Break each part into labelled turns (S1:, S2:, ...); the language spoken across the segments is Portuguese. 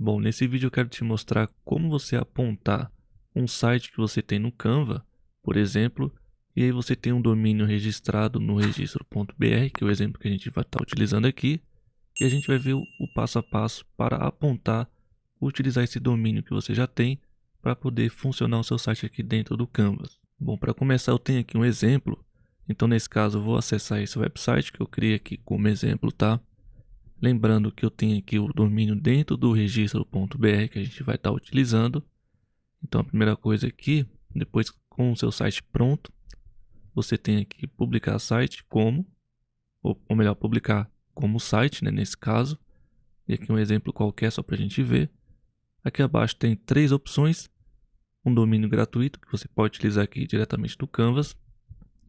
S1: Bom, nesse vídeo eu quero te mostrar como você apontar um site que você tem no Canva, por exemplo, e aí você tem um domínio registrado no registro.br, que é o exemplo que a gente vai estar utilizando aqui, e a gente vai ver o passo a passo para apontar, utilizar esse domínio que você já tem para poder funcionar o seu site aqui dentro do Canvas. Bom, para começar eu tenho aqui um exemplo, então nesse caso eu vou acessar esse website que eu criei aqui como exemplo, tá? Lembrando que eu tenho aqui o domínio dentro do registro.br que a gente vai estar utilizando. Então a primeira coisa aqui, depois com o seu site pronto, você tem aqui publicar site como, ou melhor, publicar como site, né, nesse caso. E aqui um exemplo qualquer só para a gente ver. Aqui abaixo tem três opções. Um domínio gratuito que você pode utilizar aqui diretamente do Canvas.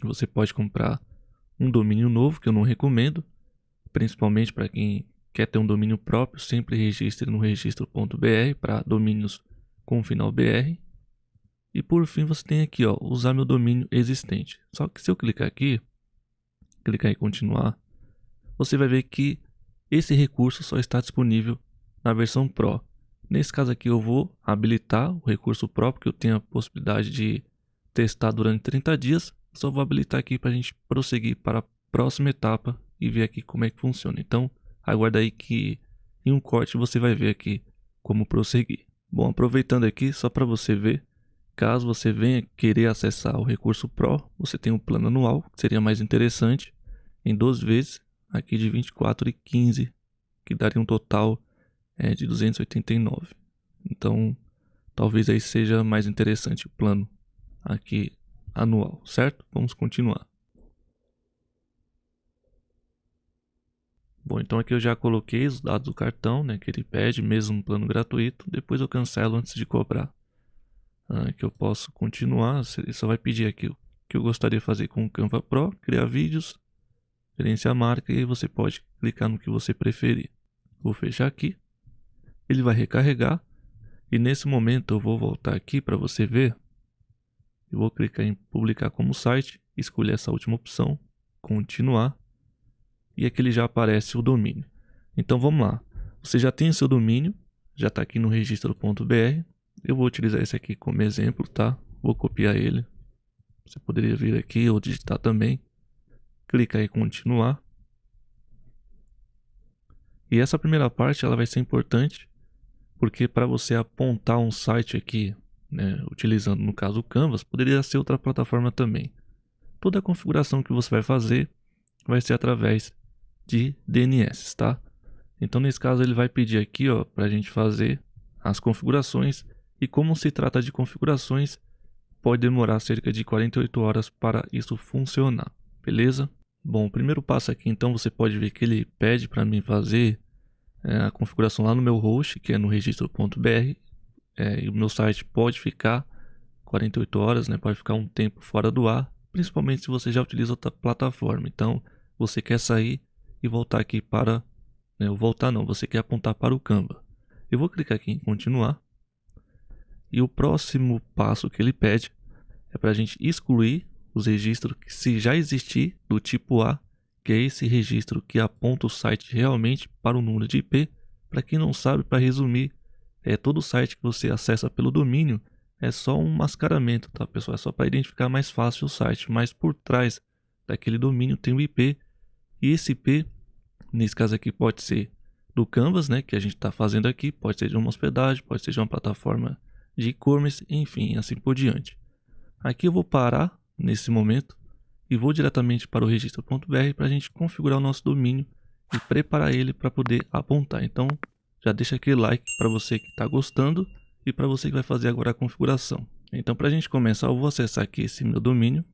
S1: Você pode comprar um domínio novo que eu não recomendo. Principalmente para quem quer ter um domínio próprio, sempre registre no registro.br para domínios com final BR. E por fim você tem aqui, ó, usar meu domínio existente. Só que se eu clicar aqui, clicar em continuar, você vai ver que esse recurso só está disponível na versão Pro. Nesse caso aqui eu vou habilitar o recurso Pro, porque eu tenho a possibilidade de testar durante 30 dias. Só vou habilitar aqui para a gente prosseguir para a próxima etapa e ver aqui como é que funciona. Então, aguarda aí que em um corte você vai ver aqui como prosseguir. Bom, aproveitando aqui, só para você ver, caso você venha querer acessar o recurso Pro, você tem um plano anual, que seria mais interessante, em 12 vezes, aqui de 24,15, que daria um total de 289. Então, talvez aí seja mais interessante o plano aqui anual, certo? Vamos continuar. Bom, então aqui eu já coloquei os dados do cartão, né, que ele pede, mesmo no plano gratuito. Depois eu cancelo antes de cobrar. Que eu posso continuar, ele só vai pedir aqui o que eu gostaria de fazer com o Canva Pro, criar vídeos, gerenciar a marca, e aí você pode clicar no que você preferir. Vou fechar aqui, ele vai recarregar, e nesse momento eu vou voltar aqui para você ver. Eu vou clicar em publicar como site, escolher essa última opção, continuar. E aqui ele já aparece o domínio. Então vamos lá. Você já tem o seu domínio, já está aqui no registro.br. Eu vou utilizar esse aqui como exemplo, tá? Vou copiar ele. Você poderia vir aqui ou digitar também. Clica em continuar. E essa primeira parte ela vai ser importante, porque para você apontar um site aqui, né, utilizando no caso o Canvas, poderia ser outra plataforma também. Toda a configuração que você vai fazer vai ser através de DNS, tá? Então nesse caso ele vai pedir aqui, ó, para a gente fazer as configurações, e como se trata de configurações, pode demorar cerca de 48 horas para isso funcionar, beleza? Bom, o primeiro passo aqui, então você pode ver que ele pede para mim fazer a configuração lá no meu host, que é no registro.br, e o meu site pode ficar 48 horas, né? Pode ficar um tempo fora do ar, principalmente se você já utiliza outra plataforma. Então você quer sair e voltar aqui para, né, voltar não, você quer apontar para o Canva. Eu vou clicar aqui em continuar, e o próximo passo que ele pede é para a gente excluir os registros que se já existir do tipo A, que é esse registro que aponta o site realmente para o número de IP. Para quem não sabe, para resumir, todo site que você acessa pelo domínio é só um mascaramento, tá, pessoal? É só para identificar mais fácil o site, mas por trás daquele domínio tem o IP, e esse IP, nesse caso aqui, pode ser do Canvas, né, que a gente está fazendo aqui, pode ser de uma hospedagem, pode ser de uma plataforma de e-commerce, enfim, assim por diante. Aqui eu vou parar nesse momento e vou diretamente para o registro.br para a gente configurar o nosso domínio e preparar ele para poder apontar. Então já deixa aquele like para você que está gostando e para você que vai fazer agora a configuração. Então para a gente começar, eu vou acessar aqui esse meu domínio.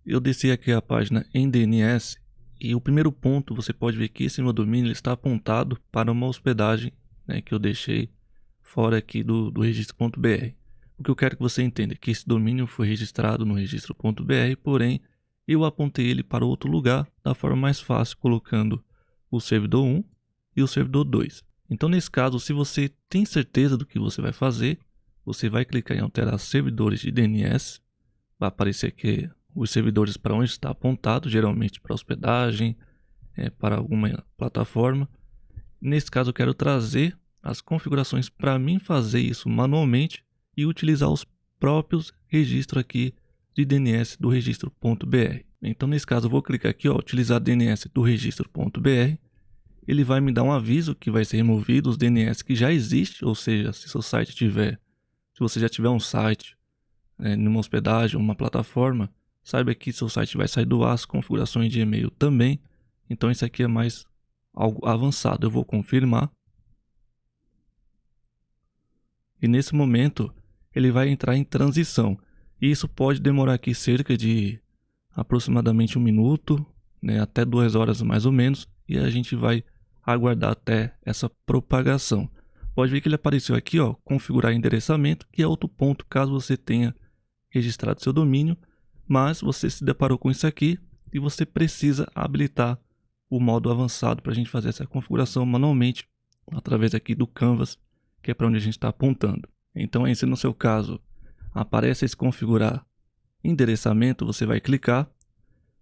S1: Eu desci aqui a página em DNS, e o primeiro ponto você pode ver que esse meu domínio está apontado para uma hospedagem, né, que eu deixei fora aqui do registro.br. O que eu quero que você entenda é que esse domínio foi registrado no registro.br, porém eu apontei ele para outro lugar da forma mais fácil, colocando o servidor 1 e o servidor 2. Então nesse caso, se você tem certeza do que você vai fazer, você vai clicar em alterar servidores de DNS. Vai aparecer aqui os servidores para onde está apontado, geralmente para hospedagem, para alguma plataforma. Nesse caso eu quero trazer as configurações para mim fazer isso manualmente e utilizar os próprios registros aqui de DNS do registro.br. Então nesse caso eu vou clicar aqui, ó, utilizar DNS do registro.br. Ele vai me dar um aviso que vai ser removido os DNS que já existem, ou seja, se seu site tiver, se você já tiver um site, numa hospedagem, uma plataforma, saiba que seu site vai sair do ar, as configurações de e-mail também. Então isso aqui é mais algo avançado. Eu vou confirmar. E nesse momento ele vai entrar em transição. E isso pode demorar aqui cerca de aproximadamente 1 minuto, né, até 2 horas mais ou menos. E a gente vai aguardar até essa propagação. Pode ver que ele apareceu aqui, ó, configurar endereçamento, que é outro ponto caso você tenha registrado seu domínio, mas você se deparou com isso aqui e você precisa habilitar o modo avançado para a gente fazer essa configuração manualmente através aqui do Canvas, que é para onde a gente está apontando. Então aí, se no seu caso aparece esse configurar endereçamento, você vai clicar.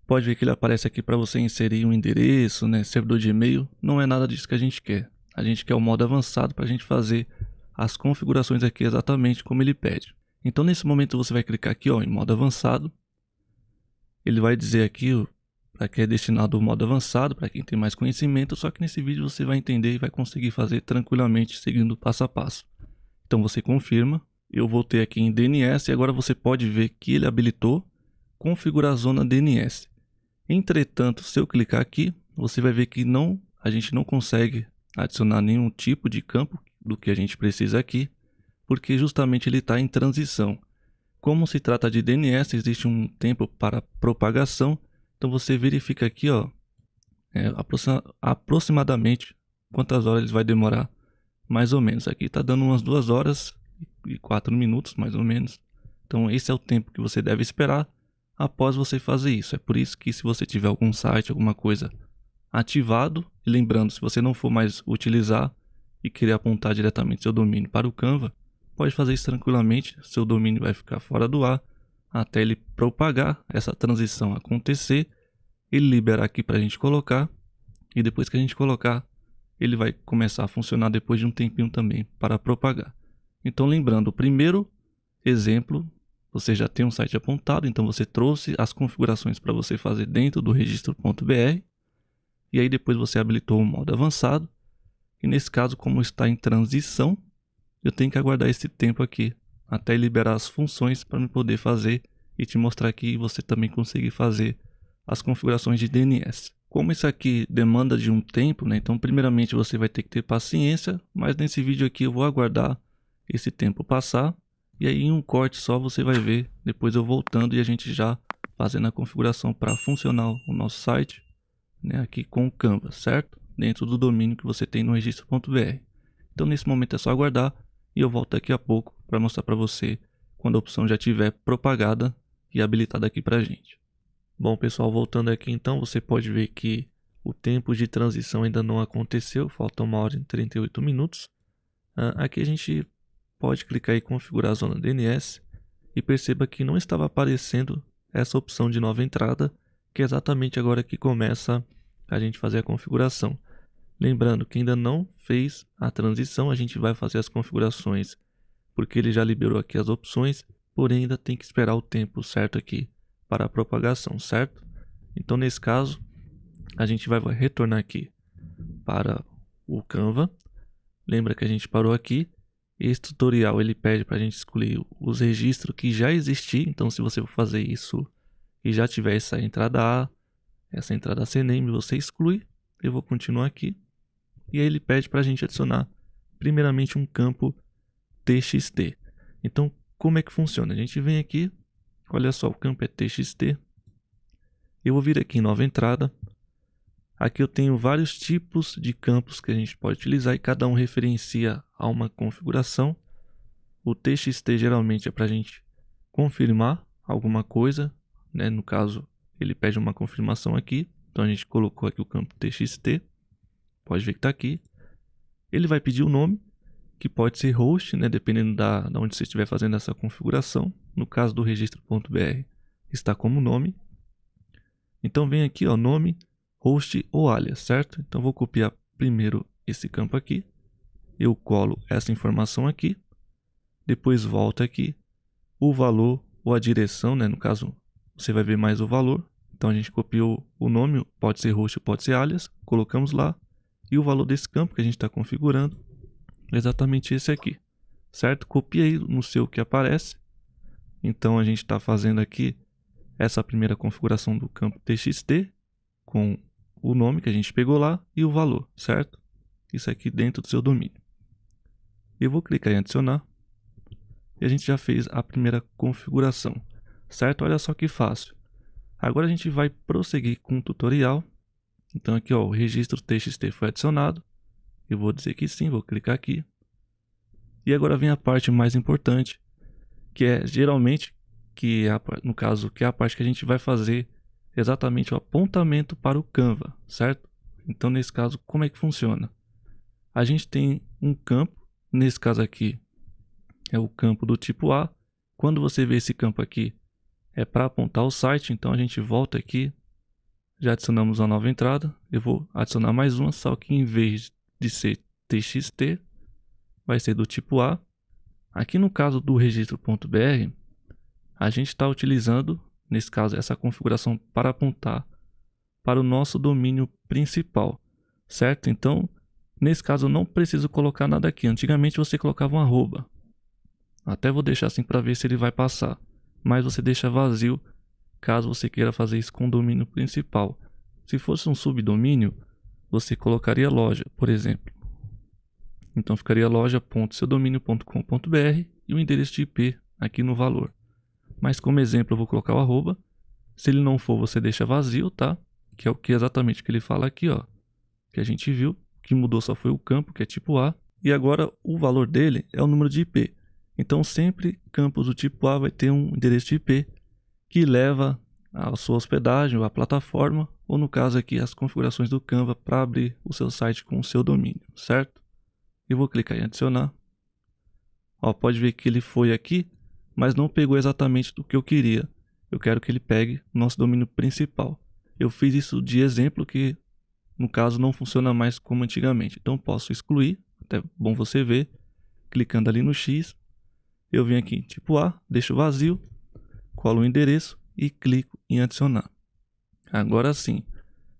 S1: Pode ver que ele aparece aqui para você inserir um endereço, né, servidor de e-mail. Não é nada disso que a gente quer. A gente quer o modo avançado para a gente fazer as configurações aqui exatamente como ele pede. Então nesse momento você vai clicar aqui, ó, em modo avançado. Ele vai dizer aqui para que é destinado o modo avançado, para quem tem mais conhecimento, só que nesse vídeo você vai entender e vai conseguir fazer tranquilamente seguindo passo a passo. Então você confirma. Eu voltei aqui em DNS e agora você pode ver que ele habilitou configurar a zona DNS. Entretanto, se eu clicar aqui, você vai ver que a gente não consegue adicionar nenhum tipo de campo do que a gente precisa aqui, porque justamente ele está em transição. Como se trata de DNS, existe um tempo para propagação, então você verifica aqui, ó, aproximadamente quantas horas ele vai demorar, mais ou menos. Aqui está dando umas 2 horas e 4 minutos, mais ou menos. Então esse é o tempo que você deve esperar após você fazer isso. É por isso que se você tiver algum site, alguma coisa ativado, e lembrando, se você não for mais utilizar e querer apontar diretamente seu domínio para o Canva, pode fazer isso tranquilamente. Seu domínio vai ficar fora do ar até ele propagar, essa transição acontecer, ele liberar aqui para a gente colocar, e depois que a gente colocar, ele vai começar a funcionar depois de um tempinho também para propagar. Então lembrando, o primeiro exemplo, você já tem um site apontado, então você trouxe as configurações para você fazer dentro do registro.br, e aí depois você habilitou o modo avançado, e nesse caso, como está em transição, eu tenho que aguardar esse tempo aqui, até liberar as funções para me poder fazer e te mostrar aqui e você também conseguir fazer as configurações de DNS. Como isso aqui demanda de um tempo, né? Então primeiramente você vai ter que ter paciência, mas nesse vídeo aqui eu vou aguardar esse tempo passar, e aí em um corte só você vai ver, depois eu voltando e a gente já fazendo a configuração para funcionar o nosso site, né, aqui com o Canva, certo? Dentro do domínio que você tem no registro.br. Então nesse momento é só aguardar e eu volto daqui a pouco para mostrar para você quando a opção já estiver propagada e habilitada aqui para a gente. Bom pessoal, voltando aqui então, você pode ver que o tempo de transição ainda não aconteceu, falta 1 hora e 38 minutos. Aqui a gente pode clicar em configurar a zona DNS e perceba que não estava aparecendo essa opção de nova entrada, que é exatamente agora que começa a gente fazer a configuração. Lembrando que ainda não fez a transição, a gente vai fazer as configurações porque ele já liberou aqui as opções, porém ainda tem que esperar o tempo certo aqui para a propagação, certo? Então nesse caso, a gente vai retornar aqui para o Canva. Lembra que a gente parou aqui. Esse tutorial ele pede para a gente excluir os registros que já existiam. Então se você for fazer isso e já tiver essa entrada A, essa entrada CNAME, você exclui. Eu vou continuar aqui. E aí ele pede para a gente adicionar primeiramente um campo TXT. Então como é que funciona? A gente vem aqui, olha só, o campo é TXT. Eu vou vir aqui em nova entrada. Aqui eu tenho vários tipos de campos que a gente pode utilizar e cada um referencia a uma configuração. O TXT geralmente é para a gente confirmar alguma coisa, né? No caso, ele pede uma confirmação aqui. Então a gente colocou aqui o campo TXT. Pode ver que está aqui. Ele vai pedir o nome, que pode ser host, né? Dependendo da onde você estiver fazendo essa configuração. No caso do registro.br, está como nome. Então vem aqui, ó, nome, host ou alias, certo? Então vou copiar primeiro esse campo aqui. eu colo essa informação aqui, depois volto aqui, o valor ou a direção, né? No caso, você vai ver mais o valor. Então a gente copiou o nome, pode ser host, pode ser alias, colocamos lá, e o valor desse campo que a gente está configurando é exatamente esse aqui, certo? Copia aí no seu que aparece. Então a gente está fazendo aqui essa primeira configuração do campo txt com o nome que a gente pegou lá e o valor, certo? Isso aqui dentro do seu domínio. Eu vou clicar em adicionar e a gente já fez a primeira configuração, certo? Olha só que fácil. Agora a gente vai prosseguir com o tutorial. Então aqui, ó, o registro txt foi adicionado. Eu vou dizer que sim, vou clicar aqui. E agora vem a parte mais importante, que é geralmente, no caso, que é a parte que a gente vai fazer exatamente o apontamento para o Canva, certo? Então nesse caso, como é que funciona? A gente tem um campo, nesse caso aqui é o campo do tipo A. Quando você vê esse campo aqui, é para apontar o site, então a gente volta aqui, já adicionamos uma nova entrada, eu vou adicionar mais uma, só que em vez de ser txt, vai ser do tipo A. Aqui no caso do registro.br, a gente está utilizando, nesse caso, essa configuração para apontar para o nosso domínio principal, certo? Então, nesse caso eu não preciso colocar nada aqui. Antigamente você colocava um arroba. Até vou deixar assim para ver se ele vai passar, mas você deixa vazio caso você queira fazer isso com o domínio principal. Se fosse um subdomínio, você colocaria loja, por exemplo. Então ficaria loja.seudomínio.com.br e o endereço de IP aqui no valor. Mas como exemplo eu vou colocar o arroba. Se ele não for, você deixa vazio, tá? Que é o que exatamente que ele fala aqui, ó. Que a gente viu. O que mudou só foi o campo, que é tipo A. E agora o valor dele é o número de IP. Então sempre campos do tipo A vai ter um endereço de IP que leva a sua hospedagem ou a plataforma, ou no caso aqui as configurações do Canva para abrir o seu site com o seu domínio, certo? Eu vou clicar em adicionar. Ó, pode ver que ele foi aqui, mas não pegou exatamente do que eu queria. Eu quero que ele pegue o nosso domínio principal. Eu fiz isso de exemplo que, no caso, não funciona mais como antigamente. Então posso excluir, até bom você ver, clicando ali no X. Eu venho aqui em tipo A, deixo vazio, colo o endereço e clico em adicionar. Agora sim,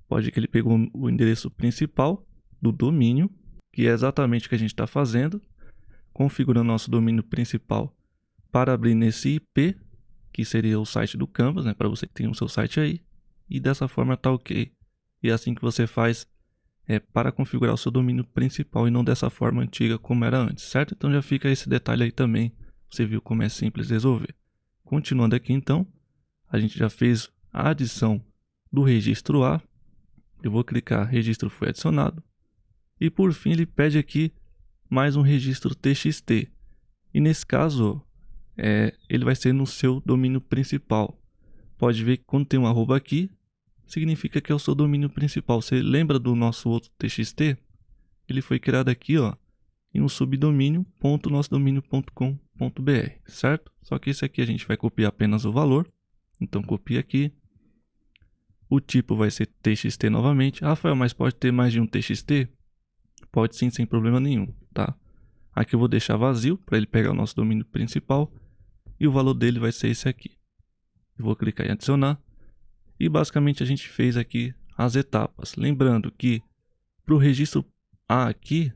S1: pode ver que ele pegou o endereço principal do domínio, que é exatamente o que a gente está fazendo, configurando nosso domínio principal para abrir nesse IP, que seria o site do Canvas, né, para você que tem o seu site aí, e dessa forma tá ok. E é assim que você faz para configurar o seu domínio principal e não dessa forma antiga como era antes, certo? Então já fica esse detalhe aí também, você viu como é simples resolver. Continuando aqui então, a gente já fez a adição do registro A, eu vou clicar registro foi adicionado, e por fim ele pede aqui mais um registro txt, e nesse caso ele vai ser no seu domínio principal. Pode ver que quando tem um arroba aqui, significa que é o seu domínio principal. Você lembra do nosso outro txt? Ele foi criado aqui, ó, em um subdomínio .nossodomínio.com.br, certo? Só que esse aqui a gente vai copiar apenas o valor. Então copia aqui. O tipo vai ser txt novamente. Rafael, mas pode ter mais de um txt? Pode sim, sem problema nenhum, tá? Aqui eu vou deixar vazio para ele pegar o nosso domínio principal. E o valor dele vai ser esse aqui. Eu vou clicar em adicionar. E basicamente a gente fez aqui as etapas. Lembrando que para o registro A aqui,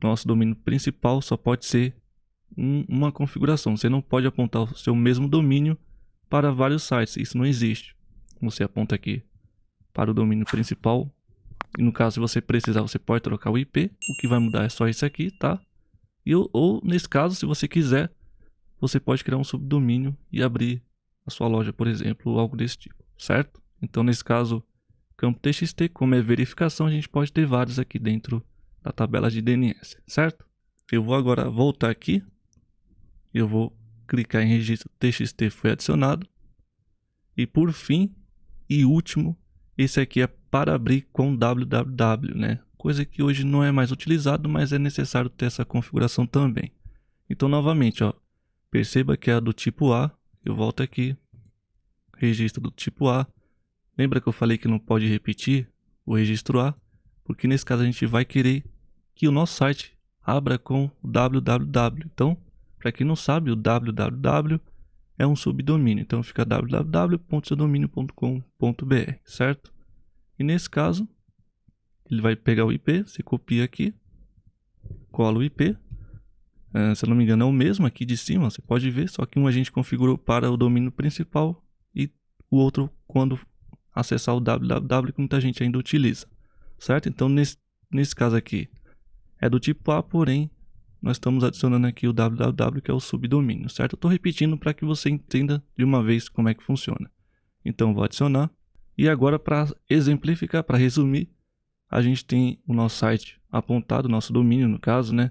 S1: nosso domínio principal só pode ser uma configuração. Você não pode apontar o seu mesmo domínio para vários sites. Isso não existe. Você aponta aqui para o domínio principal. E no caso, se você precisar, você pode trocar o IP. O que vai mudar é só isso aqui, tá? Ou nesse caso, se você quiser, você pode criar um subdomínio e abrir a sua loja, por exemplo, ou algo desse tipo, certo? Então, nesse caso, campo txt, como é verificação, a gente pode ter vários aqui dentro da tabela de DNS, certo? Eu vou agora voltar aqui, eu vou clicar em registro txt foi adicionado, e por fim e último, esse aqui é para abrir com www, né? Coisa que hoje não é mais utilizado, mas é necessário ter essa configuração também. Então, novamente, ó, perceba que é a do tipo A. Eu volto aqui, registro do tipo A. Lembra que eu falei que não pode repetir o registro A? Porque nesse caso a gente vai querer que o nosso site abra com www. Então, para quem não sabe, o www é um subdomínio, então fica www.seudominio.com.br, certo? E nesse caso, ele vai pegar o IP, você copia aqui, cola o IP, se eu não me engano é o mesmo aqui de cima, você pode ver, só que um a gente configurou para o domínio principal e o outro quando acessar o www que muita gente ainda utiliza, certo? Então nesse caso aqui é do tipo A, porém nós estamos adicionando aqui o www, que é o subdomínio, certo? Eu estou repetindo para que você entenda de uma vez como é que funciona. Então vou adicionar. E agora, para exemplificar, para resumir, a gente tem o nosso site apontado, nosso domínio no caso, né?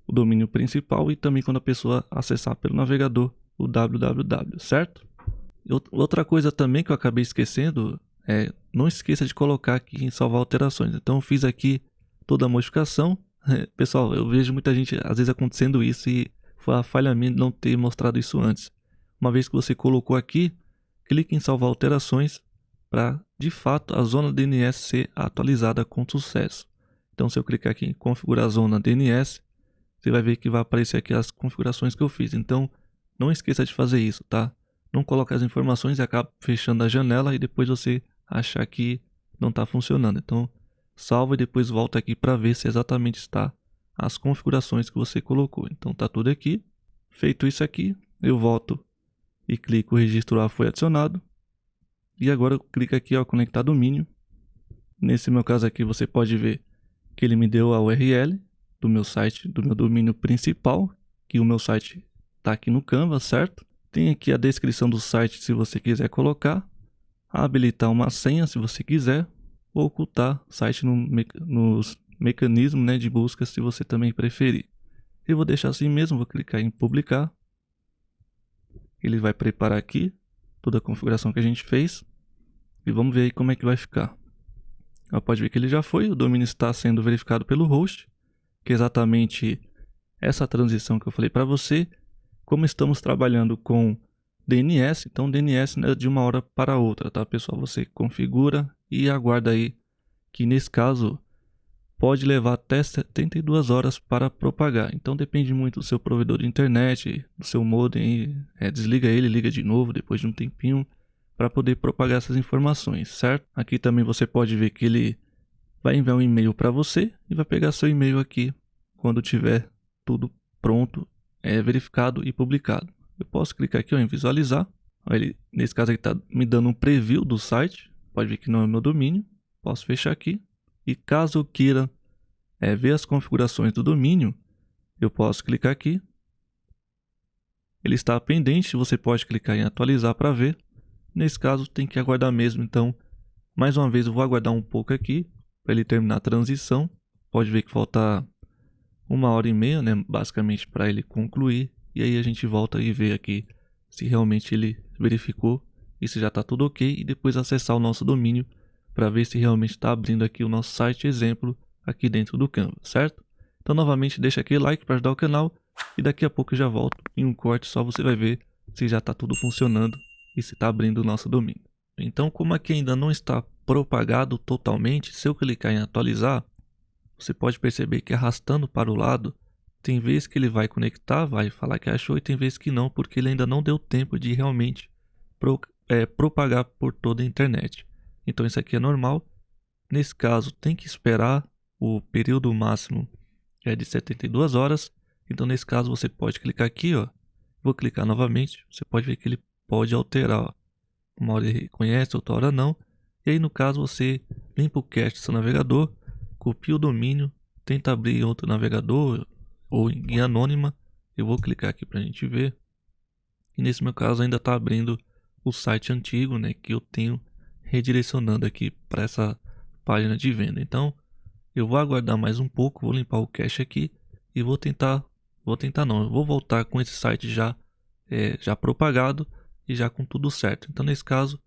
S1: O domínio principal e também quando a pessoa acessar pelo navegador, o www, certo? Outra coisa também que eu acabei esquecendo é, não esqueça de colocar aqui em salvar alterações. Então eu fiz aqui toda a modificação. Pessoal, eu vejo muita gente às vezes acontecendo isso e foi a falha minha de não ter mostrado isso antes. Uma vez que você colocou aqui, clique em salvar alterações para, de fato, a zona DNS ser atualizada com sucesso. Então se eu clicar aqui em configurar a zona DNS, você vai ver que vai aparecer aqui as configurações que eu fiz. Então não esqueça de fazer isso, tá? Não coloque as informações e acaba fechando a janela e depois você achar que não está funcionando. Então salva e depois volta aqui para ver se exatamente está as configurações que você colocou. Então tá tudo aqui. Feito isso aqui, eu volto e clico o registro A foi adicionado. E agora eu clico aqui, ó, conectar domínio. Nesse meu caso aqui você pode ver que ele me deu a URL do meu site, do meu domínio principal, que o meu site está aqui no Canva, certo? Tem aqui a descrição do site se você quiser colocar, habilitar uma senha se você quiser, ou ocultar o site nos mecanismos, né, de busca se você também preferir. Eu vou deixar assim mesmo, vou clicar em publicar. Ele vai preparar aqui toda a configuração que a gente fez e vamos ver aí como é que vai ficar. Pode ver que ele já foi, o domínio está sendo verificado pelo host, que é exatamente essa transição que eu falei para você. Como estamos trabalhando com DNS, então DNS não é de uma hora para outra, tá pessoal? Você configura e aguarda aí, que nesse caso pode levar até 72 horas para propagar. Então depende muito do seu provedor de internet, do seu modem, desliga ele, liga de novo depois de um tempinho para poder propagar essas informações, certo? Aqui também você pode ver que ele vai enviar um e-mail para você e vai pegar seu e-mail aqui quando tiver tudo pronto, verificado e publicado. Eu posso clicar aqui, ó, em visualizar. Ele, nesse caso aqui está me dando um preview do site. Pode ver que não é meu domínio. Posso fechar aqui. E caso eu queira ver as configurações do domínio, eu posso clicar aqui. Ele está pendente, você pode clicar em atualizar para ver. Nesse caso tem que aguardar mesmo, então mais uma vez eu vou aguardar um pouco aqui para ele terminar a transição. Pode ver que falta 1h30, né, basicamente para ele concluir. E aí a gente volta e vê aqui se realmente ele verificou e se já está tudo ok. E depois acessar o nosso domínio para ver se realmente está abrindo aqui o nosso site exemplo aqui dentro do Canva, certo? Então novamente deixa aquele like para ajudar o canal. E daqui a pouco eu já volto em um corte, só você vai ver se já está tudo funcionando e se está abrindo o nosso domínio. Então, como aqui ainda não está propagado totalmente, se eu clicar em atualizar, você pode perceber que arrastando para o lado, tem vezes que ele vai conectar, vai falar que achou, e tem vezes que não, porque ele ainda não deu tempo de realmente propagar por toda a internet. Então isso aqui é normal. Nesse caso tem que esperar o período máximo de 72 horas. Então nesse caso você pode clicar aqui, ó. Vou clicar novamente, você pode ver que ele pode alterar, ó. Uma hora ele reconhece, outra hora não. E aí no caso você limpa o cache do seu navegador, copia o domínio, tenta abrir outro navegador ou em guia anônima. Eu vou clicar aqui para a gente ver. E nesse meu caso ainda está abrindo o site antigo, né, que eu tenho redirecionando aqui para essa página de venda. Então eu vou aguardar mais um pouco, vou limpar o cache aqui e vou voltar com esse site já propagado e já com tudo certo. Então nesse caso,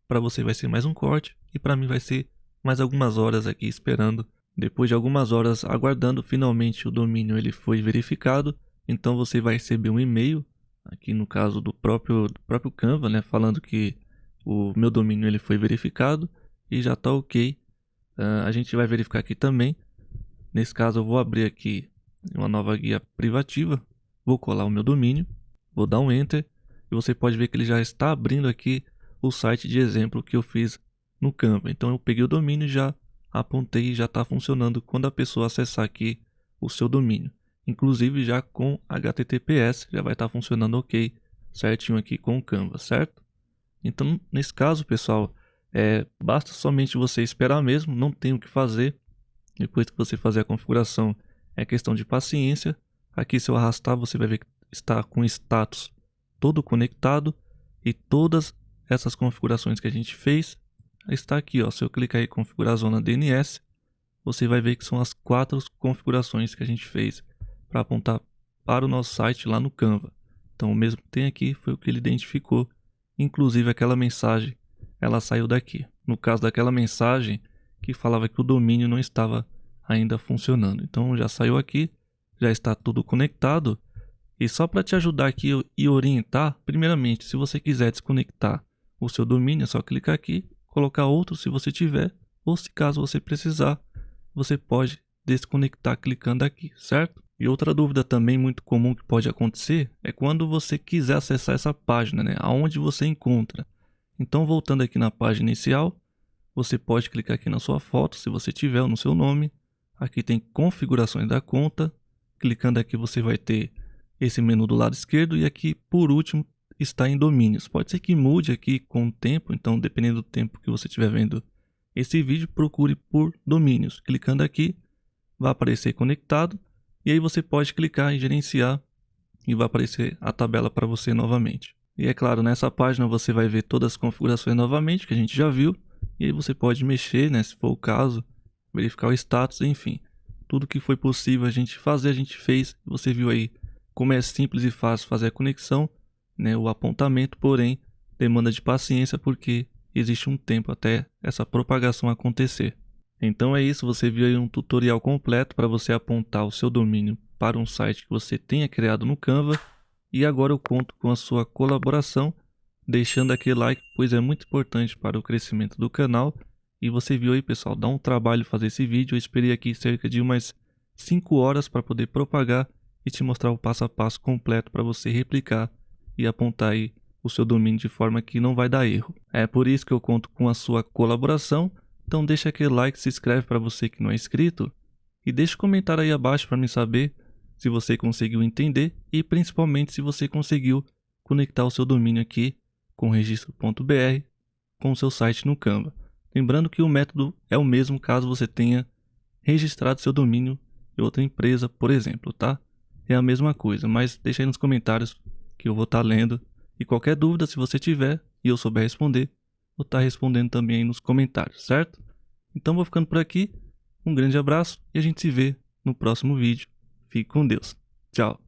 S1: para você vai ser mais um corte e para mim vai ser mais algumas horas aqui esperando. Depois de algumas horas aguardando, finalmente o domínio ele foi verificado. Então você vai receber um e-mail, aqui no caso do próprio Canva, né, falando que o meu domínio ele foi verificado e já está ok. A gente vai verificar aqui também. Nesse caso eu vou abrir aqui em uma nova guia privativa, vou colar o meu domínio, vou dar um Enter e você pode ver que ele já está abrindo aqui o site de exemplo que eu fiz no Canva. Então eu peguei o domínio e já apontei e já está funcionando quando a pessoa acessar aqui o seu domínio. Inclusive já com HTTPS já vai estar funcionando ok, certinho aqui com o Canva, certo? Então nesse caso, pessoal, basta somente você esperar mesmo, não tem o que fazer. Depois que você fazer a configuração, é questão de paciência. Aqui, se eu arrastar, você vai ver que está com o status todo conectado e todas essas configurações que a gente fez está aqui, ó. Se eu clicar em configurar a zona DNS, você vai ver que são as 4 configurações que a gente fez para apontar para o nosso site lá no Canva. Então, o mesmo que tem aqui foi o que ele identificou. Inclusive, aquela mensagem, ela saiu daqui. No caso daquela mensagem que falava que o domínio não estava ainda funcionando. Então, já saiu aqui, já está tudo conectado. E só para te ajudar aqui e orientar, primeiramente, se você quiser desconectar o seu domínio, é só clicar aqui, colocar outro se você tiver, ou se caso você precisar, você pode desconectar clicando aqui, certo? E outra dúvida também muito comum que pode acontecer é quando você quiser acessar essa página, né? Aonde você encontra. Então, voltando aqui na página inicial, você pode clicar aqui na sua foto, se você tiver, ou no seu nome. Aqui tem configurações da conta. Clicando aqui você vai ter esse menu do lado esquerdo e aqui por último está em domínios. Pode ser que mude aqui com o tempo, então dependendo do tempo que você estiver vendo esse vídeo, procure por domínios. Clicando aqui, vai aparecer conectado e aí você pode clicar em gerenciar e vai aparecer a tabela para você novamente. E é claro, nessa página você vai ver todas as configurações novamente que a gente já viu e aí você pode mexer, né, se for o caso, verificar o status, enfim. Tudo que foi possível a gente fazer, a gente fez. Você viu aí como é simples e fácil fazer a conexão, né, o apontamento, porém demanda de paciência porque existe um tempo até essa propagação acontecer. Então é isso, você viu aí um tutorial completo para você apontar o seu domínio para um site que você tenha criado no Canva. E agora eu conto com a sua colaboração, deixando aquele like, pois é muito importante para o crescimento do canal. E você viu aí, pessoal, dá um trabalho fazer esse vídeo. Eu esperei aqui cerca de umas 5 horas para poder propagar e te mostrar o passo a passo completo para você replicar e apontar aí o seu domínio de forma que não vai dar erro. É por isso que eu conto com a sua colaboração. Então deixa aquele like, se inscreve para você que não é inscrito e deixa um comentário aí abaixo para me saber se você conseguiu entender e principalmente se você conseguiu conectar o seu domínio aqui com registro.br com o seu site no Canva. Lembrando que o método é o mesmo caso você tenha registrado seu domínio em outra empresa, por exemplo, tá? É a mesma coisa, mas deixa aí nos comentários que eu vou estar lendo. E qualquer dúvida, se você tiver e eu souber responder, vou estar respondendo também aí nos comentários, certo? Então vou ficando por aqui, um grande abraço e a gente se vê no próximo vídeo. Fique com Deus. Tchau.